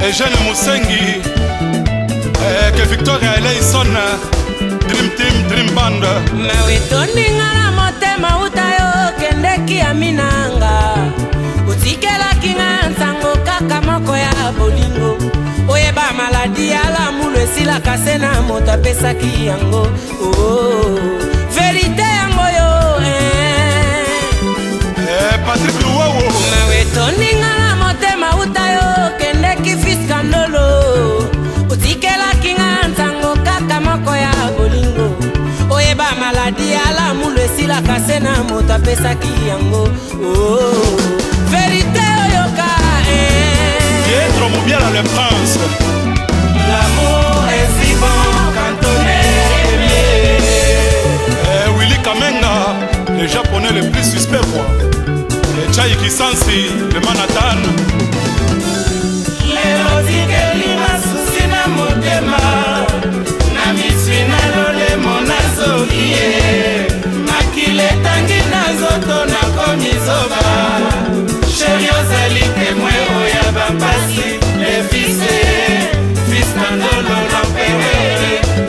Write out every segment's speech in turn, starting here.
Eugène Moussengi, que Victoria Eleison, Dream Team, Dream Band. Mawe toninga na motema utayo kendeki aminanga. Utikela kinga nsango kaka moko ya bolingo. Oyeba maladi ala mulu esila kasena moto apesaki yango. Oh, vérité yango yo. Patrick Louawo. Mawe toninga na motema utayo kendeki fiskandolo. Utikela kinga nsango kaka moko ya bolingo. Oyeba maladi ala mulu esila kasena moto apesaki yango. Oh, vérité oyoka. Pietro Mobiala le prince. L'amour est si bon quand on est aimé. Willy Kamenga, le japonais le plus suspect quoi. Et Chai Kisansi, le Manhattan. Lelo tikeli masusi na motema. Na miswi na lole mona zokie. Makile tangi na zoto na komisoba. Chéri ozali témoin oya bapasi. Les fils Fiskandolo l'empereur.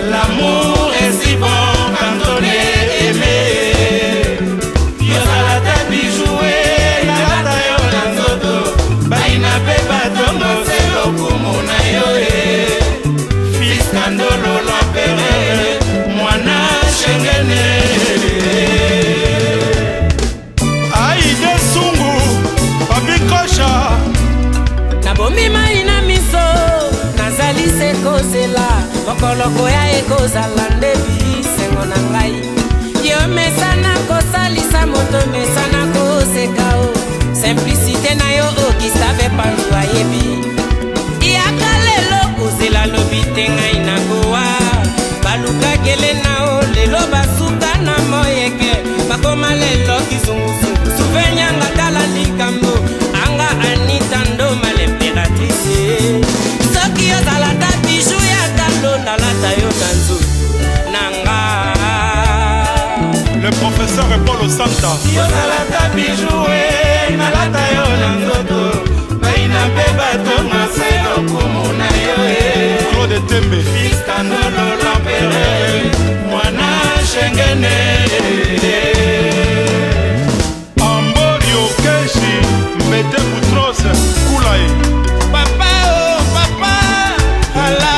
L'amour est si bon quand on est aimé. Yozalata bijoué, nalata yo na nzoto. Baina pe batongo selo kumuna yoe. Fiskandolo l'empereur, mwana shengene. Aïe Sungu, Papi Kocha. Nabomi maina miso, nazali se kozela. Mokoloko ya ekozala ndebi sengo na ngai. Yo mesana kosalisa moto mesana koseka o. Simplicité na yo okisave panzwa yebi. Iyaka lelo kozela lobi te ngai na goa. Baluka gele na o lelo basuka na moyeke. Bakoma lelo kizungu souvenyanga tala likambo. Anga Anita Ndoma l'impératrice. Soki ozalata bijou ya talo nalata yo nanzo nanga. Le professeur Paul Santa. Yozalata bijou nalata yo nanzoto. Baina pe batonga selo kumuna yo Claude Tembe. Fiskandolo l'empereur, mwana shengene. Amborio Keshi, Mbete Boutros, Koulaye. Papa, oh papa, ala,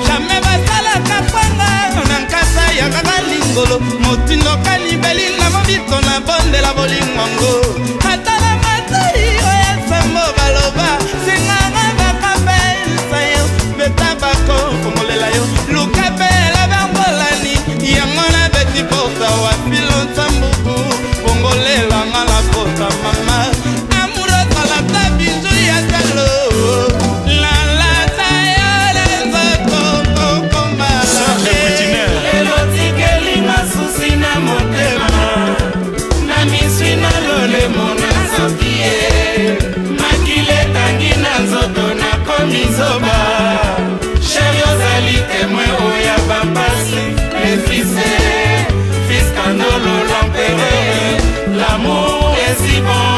jamais basala kapanga, nankasa ya kaka lingolo, motindo kanibeli na mobito na bonde la bolingwango. Atala matai oya sambo baloba, singanga bakape sayo, beta bako kongolela yo, lukape la bambolani, yango na beti porta wa filon sambuku, kongolela ngala kota mama. Mizoba, chéri ozali témoin oya bapasi. Les fils Fiskandolo l'empereur, l'amour est si bon.